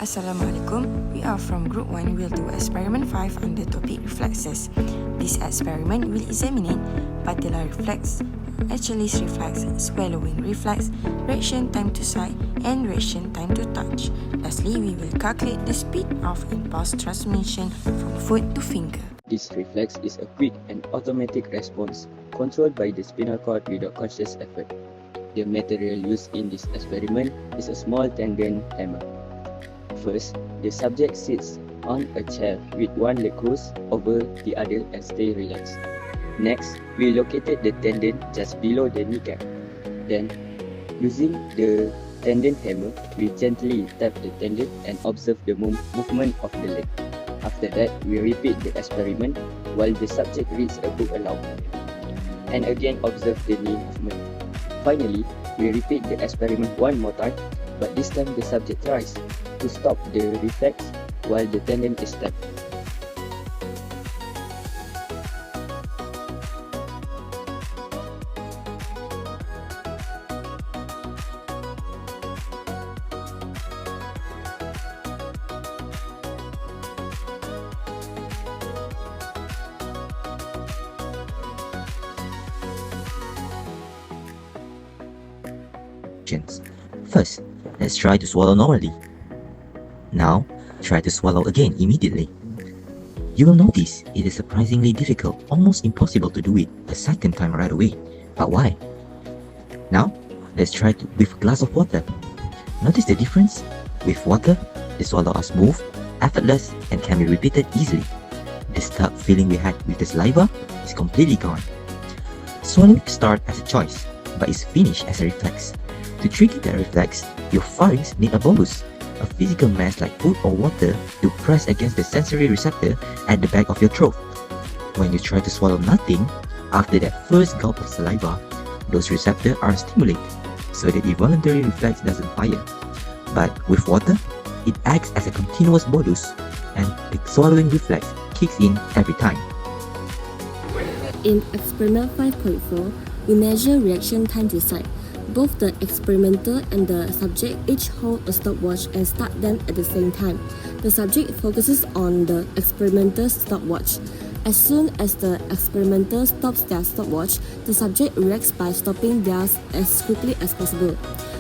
Assalamualaikum. We are from Group 1. We'll do Experiment 5 under topic Reflexes. This experiment will examine patellar reflex, Achilles reflex, swallowing reflex, reaction time to sight, and reaction time to touch. Lastly, we will calculate the speed of impulse transmission from foot to finger. This reflex is a quick and automatic response controlled by the spinal cord without conscious effort. The material used in this experiment is a small tendon hammer. First, the subject sits on a chair with one leg crossed over the other and stay relaxed. Next, we located the tendon just below the kneecap. Then, using the tendon hammer, we gently tap the tendon and observe the movement of the leg. After that, we repeat the experiment while the subject reads a book aloud, and again observe the knee movement. Finally, we repeat the experiment one more time, but this time the subject tries to stop the reflex while the tendon is tapped. First, let's try to swallow normally. Now, try to swallow again immediately. You will notice it is surprisingly difficult, almost impossible to do it the second time right away. But why? Now, let's try with a glass of water. Notice the difference? With water, the swallow are smooth, effortless, and can be repeated easily. The stuck feeling we had with the saliva is completely gone. Swallowing starts as a choice, but is finished as a reflex. To trigger that reflex, your pharynx need a bolus, a physical mass like food or water, to press against the sensory receptor at the back of your throat. When you try to swallow nothing, after that first gulp of saliva, those receptors are stimulated, so the involuntary reflex doesn't fire. But with water, it acts as a continuous bolus, and the swallowing reflex kicks in every time. In experiment 5.4, we measure reaction time to sight. Both the experimenter and the subject each hold a stopwatch and start them at the same time. The subject focuses on the experimenter's stopwatch. As soon as the experimenter stops their stopwatch, the subject reacts by stopping theirs as quickly as possible.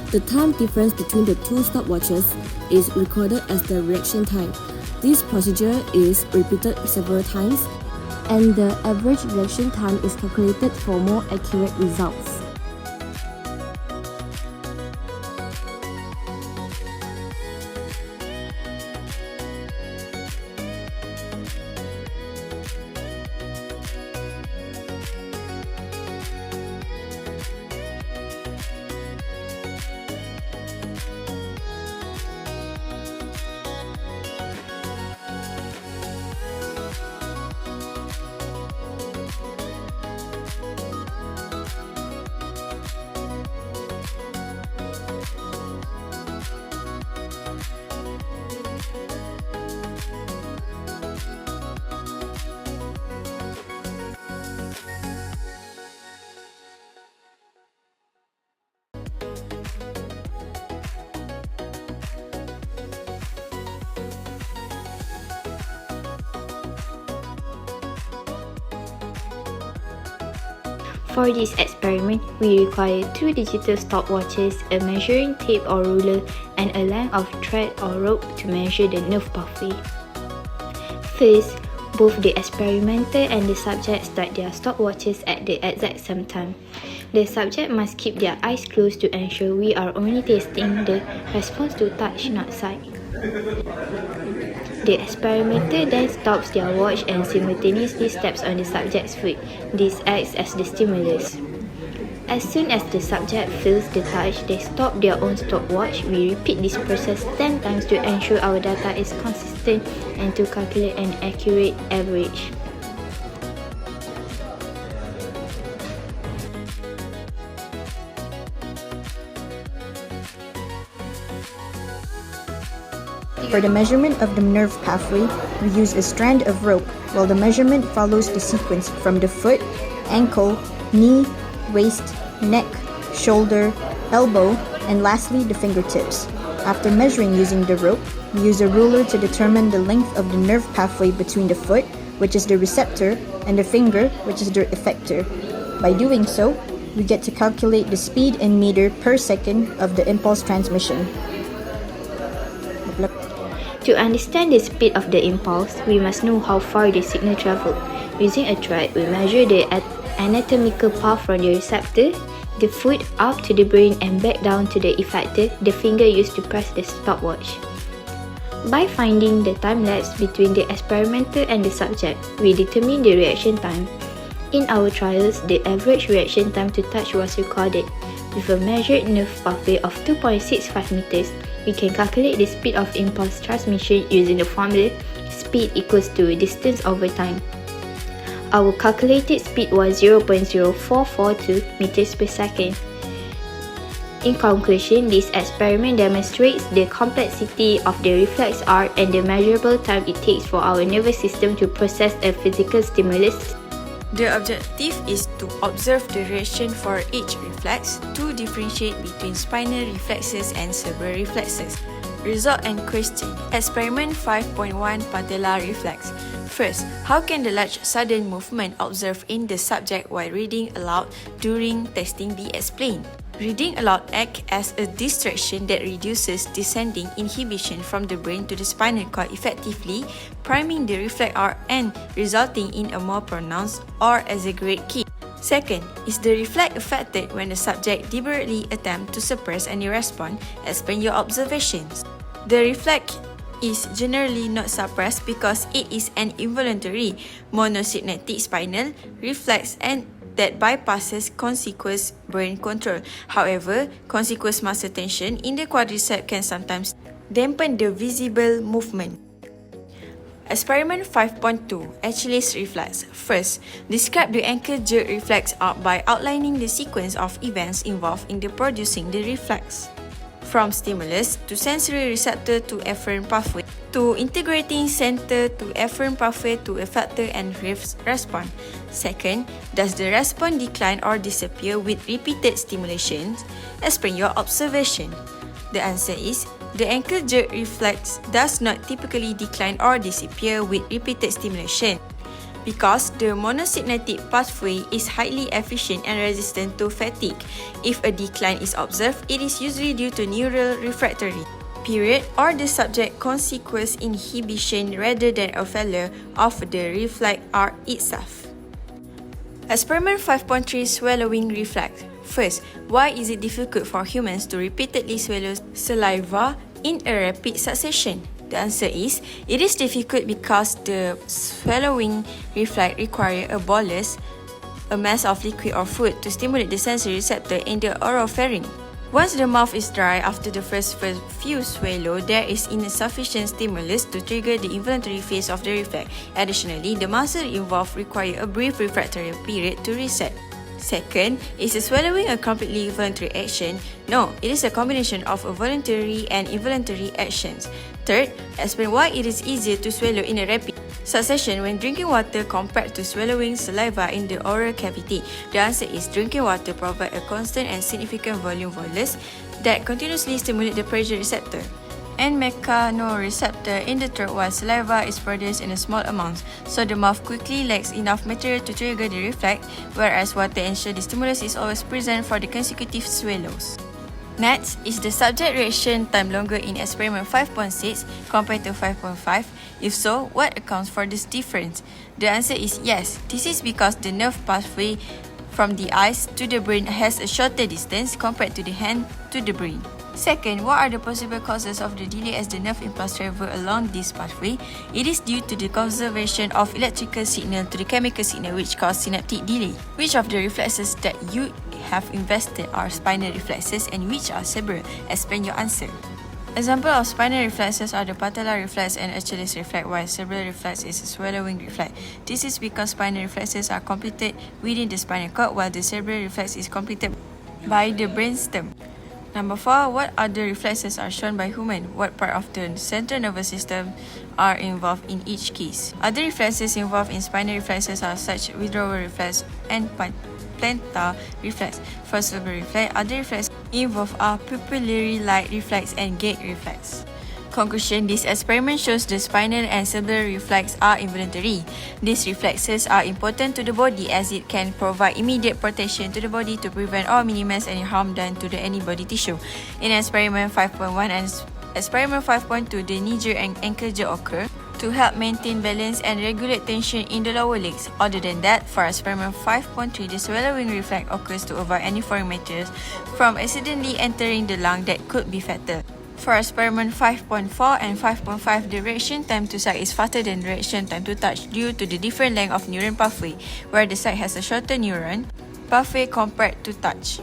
The time difference between the two stopwatches is recorded as the reaction time. This procedure is repeated several times, and the average reaction time is calculated for more accurate results. For this experiment, we require two digital stopwatches, a measuring tape or ruler, and a length of thread or rope to measure the nerve pathway. First, both the experimenter and the subject start their stopwatches at the exact same time. The subject must keep their eyes closed to ensure we are only testing the response to touch, not sight. The experimenter then stops their watch and simultaneously steps on the subject's foot. This acts as the stimulus. As soon as the subject feels the touch, they stop their own stopwatch. We repeat this process 10 times to ensure our data is consistent and to calculate an accurate average. For the measurement of the nerve pathway, we use a strand of rope, while the measurement follows the sequence from the foot, ankle, knee, waist, neck, shoulder, elbow, and lastly the fingertips. After measuring using the rope, we use a ruler to determine the length of the nerve pathway between the foot, which is the receptor, and the finger, which is the effector. By doing so, we get to calculate the speed in meter per second of the impulse transmission. To understand the speed of the impulse, we must know how far the signal traveled. Using a thread, we measure the anatomical path from the receptor, the foot up to the brain and back down to the effector, the finger used to press the stopwatch. By finding the time lapse between the experimenter and the subject, we determine the reaction time. In our trials, the average reaction time to touch was recorded. With a measured nerve pathway of 2.65 meters, we can calculate the speed of impulse transmission using the formula speed equals to distance over time. Our calculated speed was 0.0442 meters per second. In conclusion, this experiment demonstrates the complexity of the reflex art and the measurable time it takes for our nervous system to process a physical stimulus. The objective is to observe the reaction for each reflex to differentiate between spinal reflexes and cerebral reflexes. Result and question. Experiment 5.1 Patella reflex. First, how can the large sudden movement observed in the subject while reading aloud during testing be explained? Reading aloud acts as a distraction that reduces descending inhibition from the brain to the spinal cord, effectively priming the reflex arc and resulting in a more pronounced or exaggerate kick. Second, is the reflex affected when the subject deliberately attempts to suppress any response? Explain your observations. The reflex is generally not suppressed because it is an involuntary monosynaptic spinal reflex and that bypasses consequous brain control. However, consequous muscle tension in the quadriceps can sometimes dampen the visible movement. Experiment 5.2 Achilles reflex. First, describe the ankle jerk reflex arc by outlining the sequence of events involved in the producing the reflex. From stimulus to sensory receptor to efferent pathway, to integrating center to efferent pathway to effector and response. Second, does the response decline or disappear with repeated stimulations? Explain your observation. The answer is, the ankle jerk reflex does not typically decline or disappear with repeated stimulation, because the monosynaptic pathway is highly efficient and resistant to fatigue. If a decline is observed, it is usually due to neural refractory period or the subject consequous inhibition rather than a failure of the reflex arc itself. Experiment 5.3 Swallowing reflex. First, why is it difficult for humans to repeatedly swallow saliva in a rapid succession? The answer is, it is difficult because the swallowing reflex requires a bolus, a mass of liquid or food, to stimulate the sensory receptor in the oropharynx. Once the mouth is dry after the first few swallows, there is insufficient stimulus to trigger the involuntary phase of the reflex. Additionally, the muscle involved require a brief refractory period to reset. Second, is the swallowing a completely voluntary action? No, it is a combination of voluntary and involuntary actions. Third, explain why it is easier to swallow in a rapid succession when drinking water compared to swallowing saliva in the oral cavity. The answer is, drinking water provides a constant and significant volume bolus that continuously stimulates the pressure receptor and mechanoreceptor in the throat, while saliva is produced in a small amounts, so the mouth quickly lacks enough material to trigger the reflex, whereas water ensures the stimulus is always present for the consecutive swallows. Next, is the subject reaction time longer in experiment 5.6 compared to 5.5? If so, what accounts for this difference? The answer is yes. This is because the nerve pathway from the eyes to the brain has a shorter distance compared to the hand to the brain. Second, what are the possible causes of the delay as the nerve impulse travel along this pathway? It is due to the conservation of electrical signal to the chemical signal, which cause synaptic delay. Which of the reflexes that you have invested are spinal reflexes and which are cerebral? Explain your answer. Example of spinal reflexes are the patella reflex and Achilles reflex, while cerebral reflex is a swallowing reflex. This is because spinal reflexes are completed within the spinal cord, while the cerebral reflex is completed by the brainstem. Number 4, what other reflexes are shown by human? What part of the central nervous system are involved in each case? Other reflexes involved in spinal reflexes are such withdrawal reflex and plantar reflex. For cerebral reflex, other reflexes involved are pupillary light reflex and gate reflex. Conclusion: this experiment shows the spinal and cerebral reflex are involuntary. These reflexes are important to the body as it can provide immediate protection to the body to prevent or minimize any harm done to any body tissue. In experiment 5.1 and experiment 5.2, the knee jerk and ankle jerk occur to help maintain balance and regulate tension in the lower legs. Other than that, for experiment 5.3, the swallowing reflex occurs to avoid any foreign materials from accidentally entering the lung that could be fatal. For experiment 5.4 and 5.5, the reaction time to sight is faster than the reaction time to touch due to the different length of neuron pathway, where the sight has a shorter neuron pathway compared to touch.